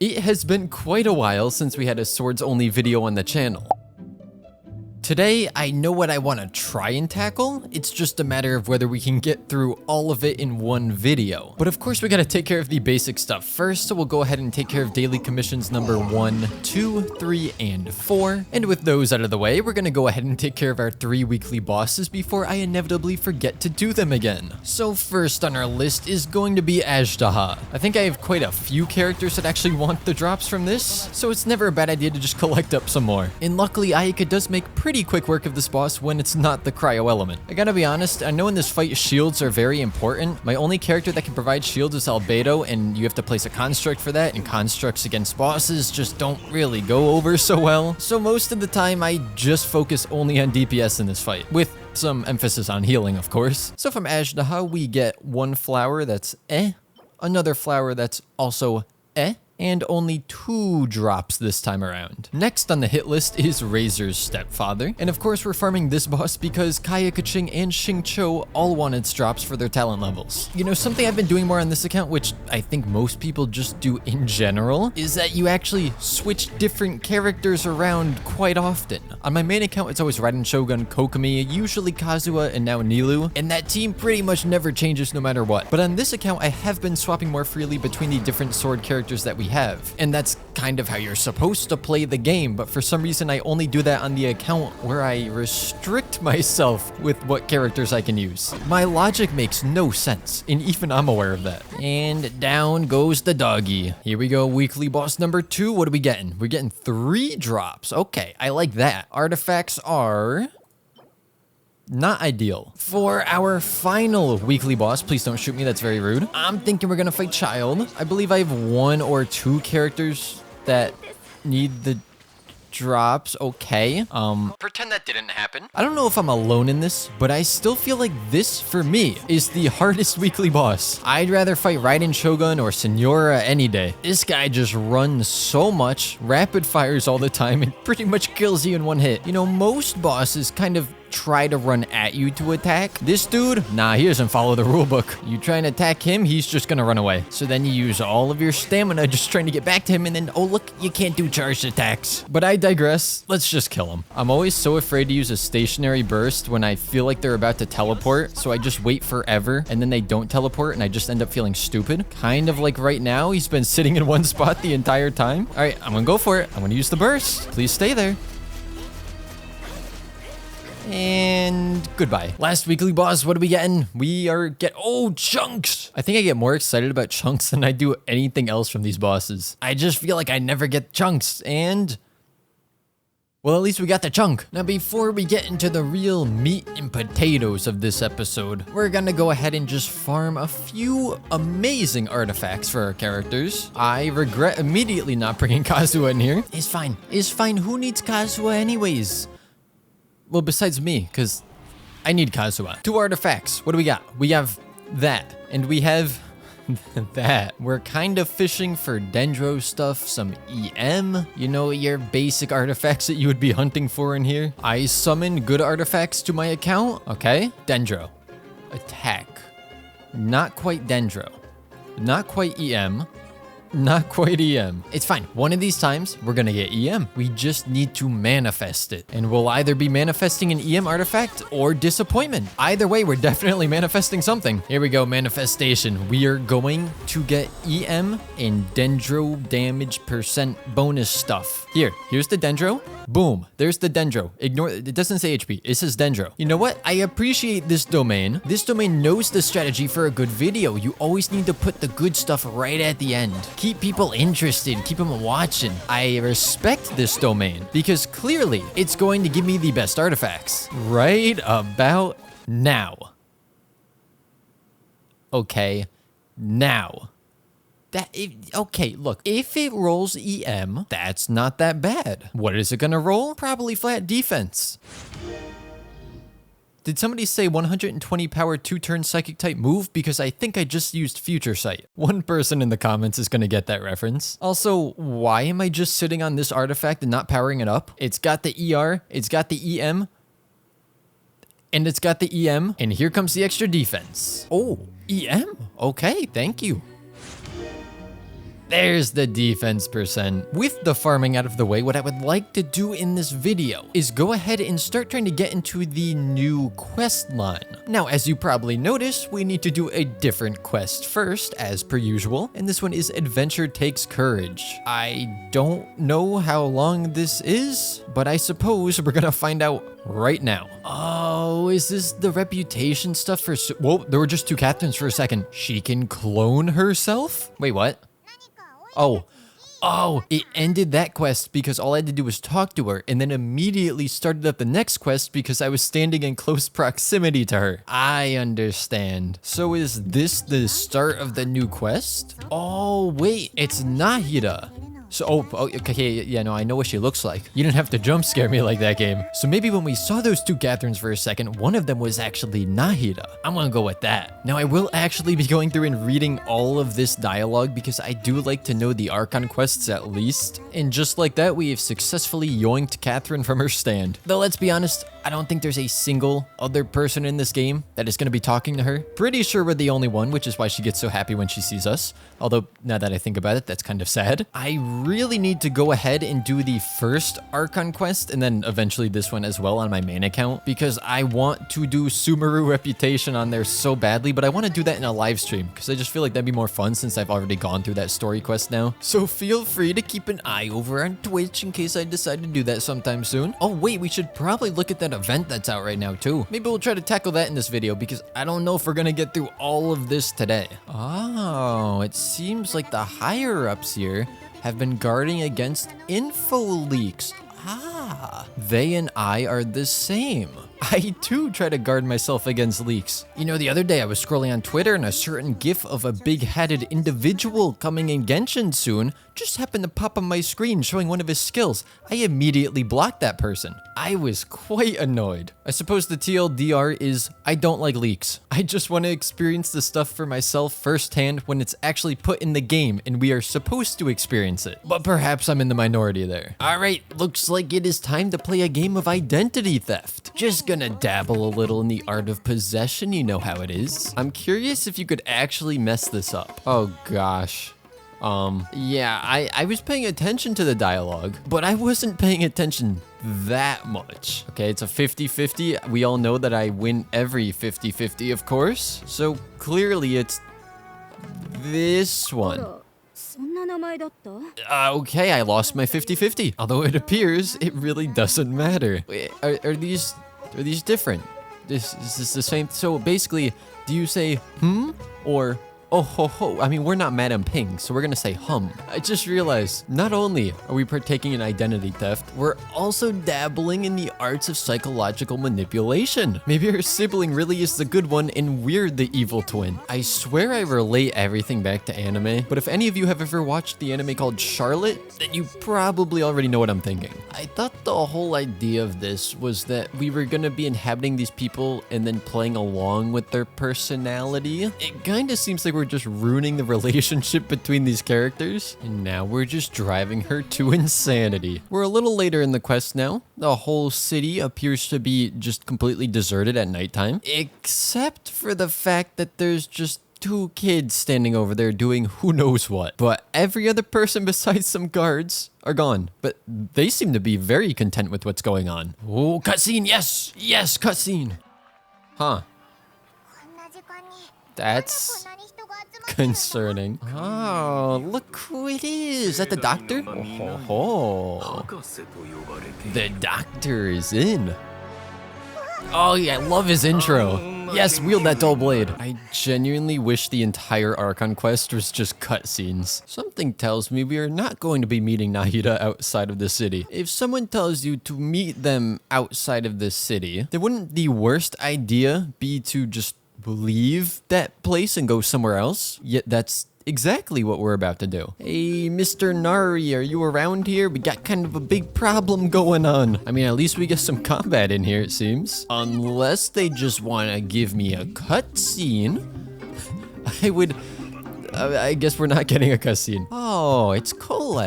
It has been quite a while since we had a swords only video on the channel. Today, I know what I want to try and tackle, it's just a matter of whether we can get through all of it in one video. But of course we gotta take care of the basic stuff first, so we'll go ahead and take care of daily commissions number 1, 2, 3, and 4. And with those out of the way, we're gonna go ahead and take care of our 3 weekly bosses before I inevitably forget to do them again. So first on our list is going to be Ajdaha. I think I have quite a few characters that actually want the drops from this, so it's never a bad idea to just collect up some more. And luckily, Ayaka does make pretty quick work of this boss when it's not the cryo element. I gotta be honest, I know in this fight shields are very important. My only character that can provide shields is Albedo, and you have to place a construct for that, and constructs against bosses just don't really go over so well. So most of the time I just focus only on DPS in this fight, with some emphasis on healing of course. So from Ajdaha we get one flower that's another flower that's also and only 2 drops this time around. Next on the hit list is Razor's stepfather, and of course we're farming this boss because Kaya Kaching and Xingqiu all wanted drops for their talent levels. You know, something I've been doing more on this account, which I think most people just do in general, is that you actually switch different characters around quite often. On my main account it's always Raiden Shogun, Kokomi, usually Kazuha, and now Nilou, and that team pretty much never changes no matter what. But on this account I have been swapping more freely between the different sword characters that we have. And that's kind of how you're supposed to play the game, but for some reason I only do that on the account where I restrict myself with what characters I can use. My logic makes no sense, and even I'm aware of that. And down goes the doggy. Here we go, weekly boss number 2. What are we getting? We're getting 3 drops. Okay, I like that. Artifacts are not ideal. For our final weekly boss, please don't shoot me, that's very rude. I'm thinking we're gonna fight Child. I believe I have 1 or 2 characters that need the drops. Okay. Pretend that didn't happen. I don't know if I'm alone in this, but I still feel like this, for me, is the hardest weekly boss. I'd rather fight Raiden Shogun or Senora any day. This guy just runs so much, rapid fires all the time, and pretty much kills you in one hit. You know, most bosses kind of try to run at you to attack. This dude, nah, he doesn't follow the rulebook. You try and attack him, he's just gonna run away. So then you use all of your stamina just trying to get back to him, and then, oh look, you can't do charged attacks. But I digress. Let's just kill him. I'm always so afraid to use a stationary burst when I feel like they're about to teleport, so I just wait forever, and then they don't teleport, and I just end up feeling stupid. Kind of like right now, he's been sitting in one spot the entire time. All right, I'm gonna go for it. I'm gonna use the burst. Please stay there. And goodbye. Last weekly boss, what are we getting? Oh, chunks! I think I get more excited about chunks than I do anything else from these bosses. I just feel like I never get chunks, and well, at least we got the chunk. Now, before we get into the real meat and potatoes of this episode, we're gonna go ahead and just farm a few amazing artifacts for our characters. I regret immediately not bringing Kazuha in here. It's fine. It's fine. Who needs Kazuha anyways? Well, besides me, because I need Kazuha. 2 artifacts. What do we got? We have that, and we have that. We're kind of fishing for Dendro stuff, some EM, you know, your basic artifacts that you would be hunting for in here. I summon good artifacts to my account. Okay, Dendro. Attack. Not quite Dendro. Not quite EM. Not quite EM. It's fine. One of these times, we're gonna get EM. We just need to manifest it. And we'll either be manifesting an EM artifact or disappointment. Either way, we're definitely manifesting something. Here we go, manifestation. We are going to get EM and Dendro damage percent bonus stuff. Here's the Dendro. Boom, there's the Dendro. Ignore, it doesn't say HP, it says Dendro. You know what? I appreciate this domain. This domain knows the strategy for a good video. You always need to put the good stuff right at the end. Keep people interested, keep them watching. I respect this domain because clearly it's going to give me the best artifacts right about now. Okay, now. Okay, look, if it rolls EM, that's not that bad. What is it gonna roll? Probably flat defense. Did somebody say 120 power 2-turn psychic type move? Because I think I just used future sight. One person in the comments is gonna get that reference. Also, why am I just sitting on this artifact and not powering it up? It's got the ER, it's got the EM, and it's got the EM, and here comes the extra defense. Oh, EM? Okay, thank you. There's the defense percent. With the farming out of the way, what I would like to do in this video is go ahead and start trying to get into the new quest line. Now, as you probably noticed, we need to do a different quest first, as per usual, and this one is Adventure Takes Courage. I don't know how long this is, but I suppose we're gonna find out right now. Oh, is this the reputation stuff for whoa, there were just two captains for a second. She can clone herself? Wait, what? Oh, it ended that quest because all I had to do was talk to her and then immediately started up the next quest because I was standing in close proximity to her. I understand. So is this the start of the new quest? Oh, wait, it's Nahida. So, okay, yeah, no, I know what she looks like. You didn't have to jump scare me like that, game. So maybe when we saw those two Catherines for a second, one of them was actually Nahida. I'm gonna go with that. Now, I will actually be going through and reading all of this dialogue because I do like to know the Archon quests at least. And just like that, we have successfully yoinked Catherine from her stand. Though, let's be honest, I don't think there's a single other person in this game that is going to be talking to her. Pretty sure we're the only one, which is why she gets so happy when she sees us. Although, now that I think about it, that's kind of sad. I really need to go ahead and do the first Archon quest, and then eventually this one as well on my main account, because I want to do Sumeru reputation on there so badly, but I want to do that in a live stream, because I just feel like that'd be more fun since I've already gone through that story quest now. So feel free to keep an eye over on Twitch in case I decide to do that sometime soon. Oh wait, we should probably look at that event that's out right now too. Maybe we'll try to tackle that in this video because I don't know if we're gonna get through all of this today. Oh, it seems like the higher ups here have been guarding against info leaks. Ah, they and I are the same. I too try to guard myself against leaks. You know, the other day I was scrolling on Twitter and a certain gif of a big-headed individual coming in Genshin soon just happened to pop on my screen showing one of his skills. I immediately blocked that person. I was quite annoyed. I suppose the TLDR is I don't like leaks. I just want to experience the stuff for myself firsthand when it's actually put in the game and we are supposed to experience it. But perhaps I'm in the minority there. Alright, looks like it is time to play a game of identity theft. Just gonna dabble a little in the art of possession, you know how it is. I'm curious if you could actually mess this up. Oh gosh. Yeah, I was paying attention to the dialogue, but I wasn't paying attention that much. Okay, it's a 50-50. We all know that I win every 50-50, of course. So clearly it's this one. Okay, I lost my 50-50. Although it appears it really doesn't matter. Wait, are these different? Is this the same? So basically, do you say or oh ho ho? I mean, we're not Madam Ping, so we're gonna say hum. I just realized, not only are we partaking in identity theft, we're also dabbling in the arts of psychological manipulation. Maybe our sibling really is the good one and we're the evil twin. I swear I relate everything back to anime, but if any of you have ever watched the anime called Charlotte, then you probably already know what I'm thinking. I thought the whole idea of this was that we were gonna be inhabiting these people and then playing along with their personality. It kinda seems like we're just ruining the relationship between these characters, and now we're just driving her to insanity. We're a little later in the quest now. The whole city appears to be just completely deserted at nighttime, except for the fact that there's just two kids standing over there doing who knows what. But every other person besides some guards are gone. But they seem to be very content with what's going on. Oh, cutscene, yes! Yes, cutscene! Huh. That's concerning. Oh, look who it is. Is that the doctor? Oh, the doctor is in. Oh yeah, I love his intro. Yes, wield that dull blade. I genuinely wish the entire Archon quest was just cutscenes. Something tells me we are not going to be meeting Nahida outside of the city. If someone tells you to meet them outside of the city, then wouldn't the worst idea be to just leave that place and go somewhere else? Yet that's exactly what we're about to do. Hey, Mr. Nari, are you around here? We got kind of a big problem going on. I mean, at least we get some combat in here, it seems. Unless they just want to give me a cutscene. I guess we're not getting a cutscene. Oh, it's Cole.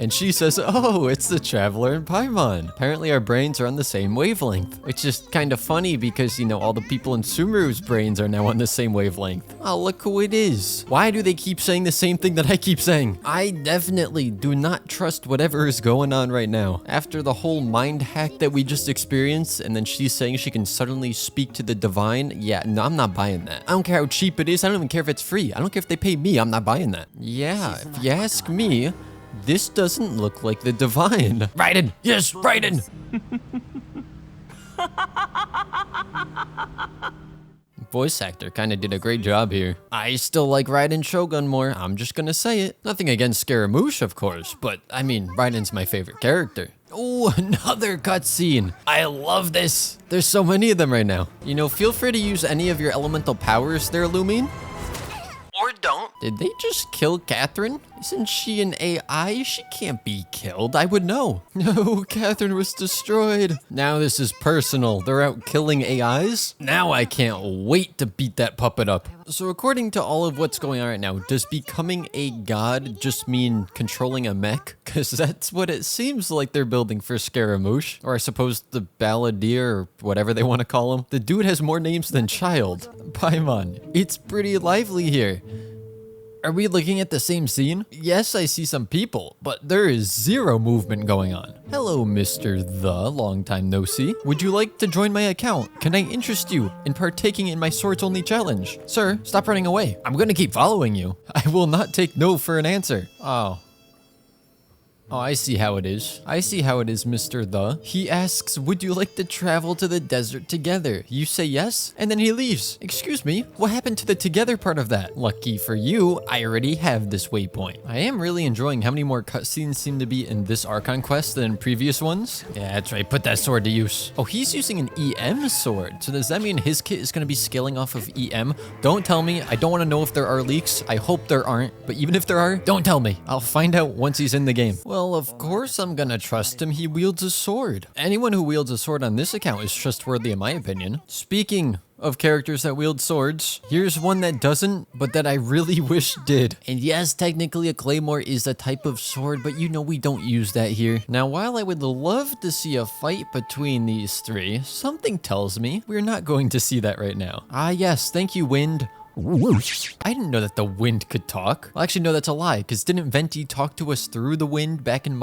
And she says, oh, it's the Traveler and Paimon. Apparently our brains are on the same wavelength. It's just kind of funny because, you know, all the people in Sumeru's brains are now on the same wavelength. Oh, look who it is. Why do they keep saying the same thing that I keep saying? I definitely do not trust whatever is going on right now. After the whole mind hack that we just experienced, and then she's saying she can suddenly speak to the divine. Yeah, no, I'm not buying that. I don't care how cheap it is. I don't even care if it's free. I don't care if they pay me. I'm not buying that. Yeah, if you ask me, this doesn't look like the divine. Raiden! Yes, Raiden! Voice actor kind of did a great job here. I still like Raiden Shogun more. I'm just gonna say it. Nothing against Scaramouche, of course, but I mean, Raiden's my favorite character. Oh, another cutscene. I love this. There's so many of them right now. You know, feel free to use any of your elemental powers there, Lumine. Or don't. Did they just kill Catherine? Isn't she an AI? She can't be killed. I would know. No, Catherine was destroyed. Now this is personal. They're out killing AIs? Now I can't wait to beat that puppet up. So according to all of what's going on right now, does becoming a god just mean controlling a mech? Because that's what it seems like they're building for Scaramouche. Or I suppose the Balladeer, or whatever they want to call him. The dude has more names than child. Paimon. It's pretty lively here. Are we looking at the same scene? Yes, I see some people, but there is zero movement going on. Hello, Mr. The, long time no see. Would you like to join my account? Can I interest you in partaking in my Swords Only challenge? Sir, stop running away. I'm gonna keep following you. I will not take no for an answer. Oh, I see how it is. I see how it is, Mr. The. He asks, would you like to travel to the desert together? You say yes, and then he leaves. Excuse me, what happened to the together part of that? Lucky for you, I already have this waypoint. I am really enjoying how many more cutscenes seem to be in this Archon quest than in previous ones. Yeah, that's right, put that sword to use. Oh, he's using an EM sword. So does that mean his kit is gonna be scaling off of EM? Don't tell me, I don't wanna know if there are leaks. I hope there aren't, but even if there are, don't tell me. I'll find out once he's in the game. Well, of course I'm gonna trust him. He wields a sword. Anyone who wields a sword on this account is trustworthy in my opinion. Speaking of characters that wield swords, here's one that doesn't, but that I really wish did. And yes, technically a claymore is a type of sword, but you know we don't use that here. Now, while I would love to see a fight between these three, something tells me we're not going to see that right now. Ah yes, thank you, Wind. I didn't know that the wind could talk. Well, actually, no, that's a lie, because didn't Venti talk to us through the wind back in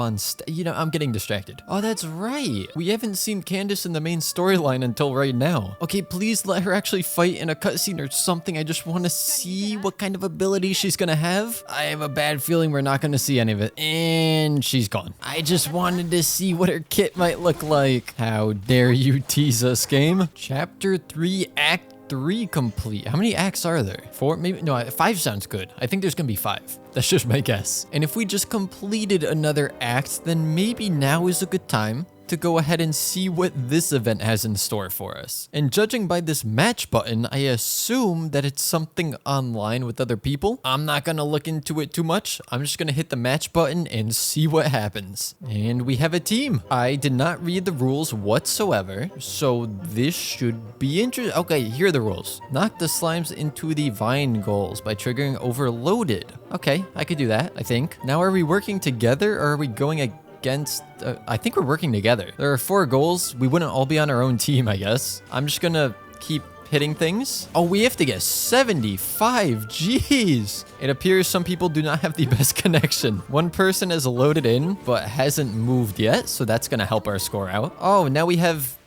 You know, I'm getting distracted. Oh, that's right. We haven't seen Candace in the main storyline until right now. Okay, please let her actually fight in a cutscene or something. I just want to see what kind of ability she's gonna have. I have a bad feeling we're not gonna see any of it. And she's gone. I just wanted to see what her kit might look like. How dare you tease us, game? Chapter 3, Act 3 complete. How many acts are there? 4? Maybe? No, 5 sounds good. I think there's gonna be 5. That's just my guess. And if we just completed another act, then maybe now is a good time to go ahead and see what this event has in store for us. And judging by this match button, I assume that it's something online with other people. I'm not gonna look into it too much. I'm just gonna hit the match button and see what happens. And we have a team. I did not read the rules whatsoever, so this should be interesting. Okay, here are the rules. Knock the slimes into the vine goals by triggering overloaded. Okay, I could do that, I think. Now, are we working together or are we going against... I think we're working together. There are 4 goals. We wouldn't all be on our own team, I guess. I'm just gonna keep hitting things. Oh, we have to get 75. Jeez. It appears some people do not have the best connection. One person has loaded in, but hasn't moved yet, so that's gonna help our score out. Oh, now we have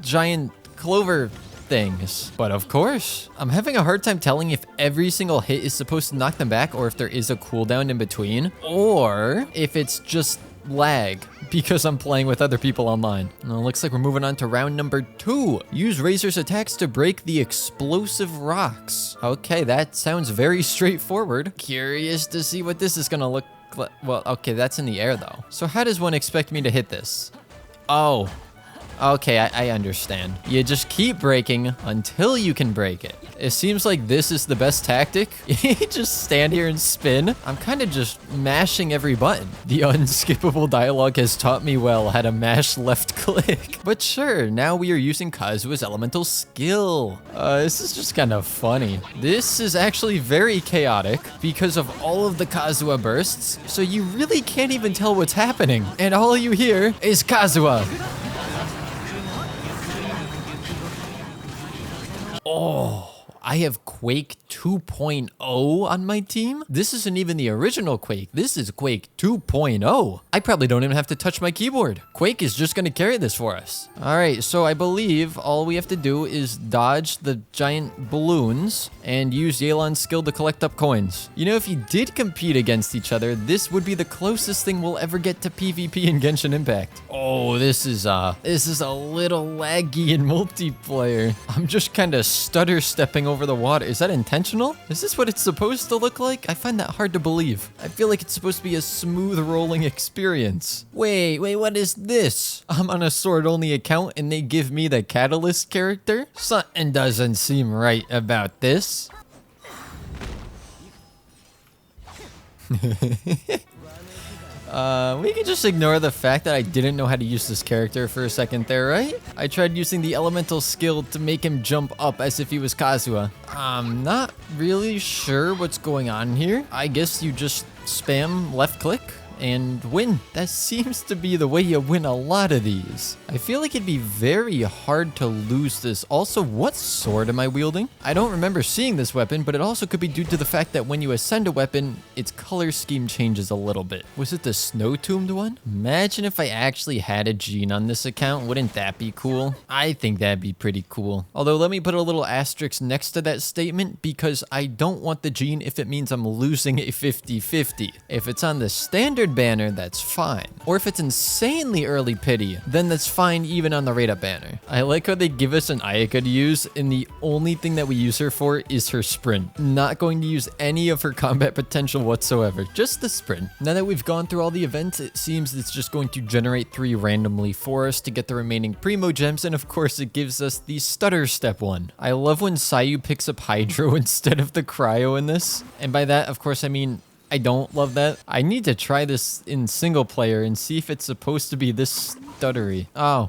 giant clover things. But of course, I'm having a hard time telling if every single hit is supposed to knock them back or if there is a cooldown in between, or if it's just lag because I'm playing with other people online. Well, looks like we're moving on to round number 2. Use Razor's attacks to break the explosive rocks. Okay, that sounds very straightforward. Curious to see what this is gonna look like. Well, okay, that's in the air though. So how does one expect me to hit this? Oh, Okay, I understand. You just keep breaking until you can break it. It seems like this is the best tactic. You just stand here and spin. I'm kind of just mashing every button. The unskippable dialogue has taught me well how to mash left click. But sure, now we are using Kazuha's elemental skill. This is just kind of funny. This is actually very chaotic because of all of the Kazuha bursts, so you really can't even tell what's happening. And all you hear is Kazuha. Oh, I have Quake 2.0 on my team. This isn't even the original Quake. This is Quake 2.0. I probably don't even have to touch my keyboard. Quake is just going to carry this for us. All right, so I believe all we have to do is dodge the giant balloons and use Yelan's skill to collect up coins. You know, if you did compete against each other, this would be the closest thing we'll ever get to PvP in Genshin Impact. Oh, this is a little laggy in multiplayer. I'm just kind of stutter stepping over the water. Is that intentional? Is this what it's supposed to look like? I find that hard to believe. I feel like it's supposed to be a smooth rolling experience. Wait, what is this? I'm on a sword-only account and they give me the Catalyst character? Something doesn't seem right about this. We can just ignore the fact that I didn't know how to use this character for a second there, right? I tried using the elemental skill to make him jump up as if he was Kazuha. I'm not really sure what's going on here. I guess you just spam left click and win. That seems to be the way you win a lot of these. I feel like it'd be very hard to lose this. Also, what sword am I wielding? I don't remember seeing this weapon, but it also could be due to the fact that when you ascend a weapon, its color scheme changes a little bit. Was it the snow-tombed one? Imagine if I actually had a gene on this account. Wouldn't that be cool? I think that'd be pretty cool. Although, let me put a little asterisk next to that statement because I don't want the gene if it means I'm losing a 50-50. If it's on the standard banner, that's fine. Or if it's insanely early pity, then that's fine even on the rate up banner. I like how they give us an Ayaka to use and the only thing that we use her for is her sprint. Not going to use any of her combat potential whatsoever, just the sprint. Now that we've gone through all the events, it seems it's just going to generate 3 randomly for us to get the remaining Primo gems, and of course it gives us the stutter step 1. I love when Sayu picks up Hydro instead of the Cryo in this, and by that of course I mean I don't love that. I need to try this in single player and see if it's supposed to be this stuttery. Oh,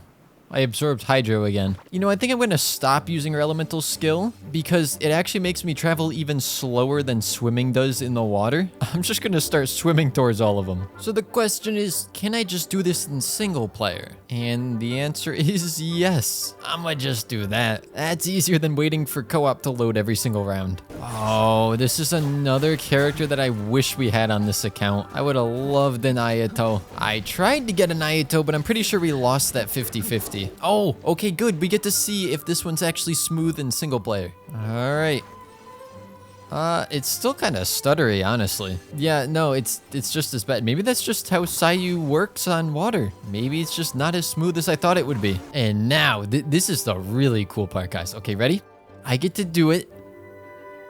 I absorbed Hydro again. You know, I think I'm going to stop using her elemental skill because it actually makes me travel even slower than swimming does in the water. I'm just going to start swimming towards all of them. So the question is, can I just do this in single player? And the answer is yes. I'm going to just do that. That's easier than waiting for co-op to load every single round. Oh, this is another character that I wish we had on this account. I would have loved an Ayato. I tried to get an Ayato, but I'm pretty sure we lost that 50-50. Oh, okay, good. We get to see if this one's actually smooth in single player. All right. It's still kind of stuttery, honestly. Yeah, no, it's just as bad. Maybe that's just how Sayu works on water. Maybe it's just not as smooth as I thought it would be. And now, this is the really cool part, guys. Okay, ready? I get to do it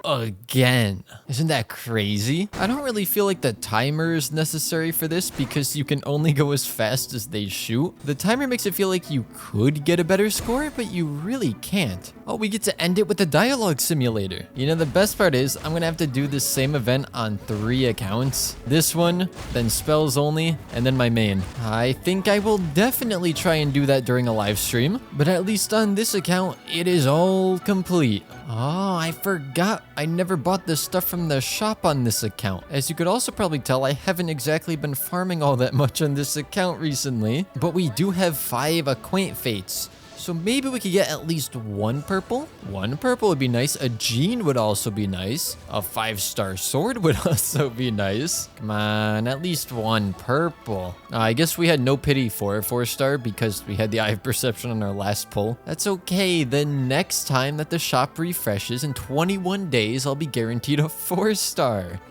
again. Isn't that crazy? I don't really feel like the timer is necessary for this because you can only go as fast as they shoot. The timer makes it feel like you could get a better score, but you really can't. Oh, we get to end it with a dialogue simulator. You know, the best part is I'm gonna have to do this same event on 3 accounts. This one, then spells only, and then my main. I think I will definitely try and do that during a live stream, but at least on this account, it is all complete. Oh, I forgot. I never bought this stuff from the shop on this account. As you could also probably tell, I haven't exactly been farming all that much on this account recently, but we do have 5 Acquaint Fates. So maybe we could get at least 1 purple. 1 purple would be nice. A gene would also be nice. A 5-star sword would also be nice. Come on, at least 1 purple. I guess we had no pity for a 4-star because we had the Eye of Perception on our last pull. That's okay. The next time that the shop refreshes in 21 days, I'll be guaranteed a 4-star.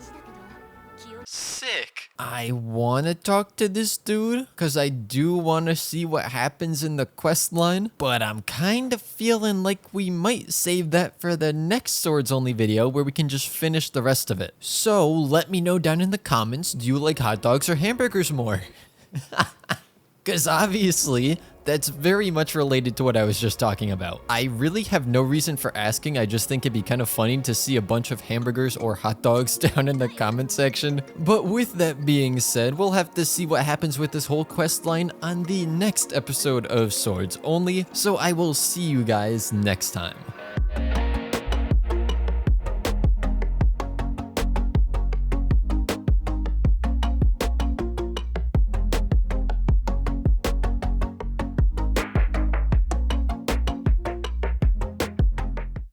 Sick. I want to talk to this dude because I do want to see what happens in the quest line, but I'm kind of feeling like we might save that for the next Swords Only video where we can just finish the rest of it. So let me know down in the comments, do you like hot dogs or hamburgers more? Because obviously That's very much related to what I was just talking about. I really have no reason for asking, I just think it'd be kind of funny to see a bunch of hamburgers or hot dogs down in the comment section. But with that being said, we'll have to see what happens with this whole quest line on the next episode of Swords Only, so I will see you guys next time.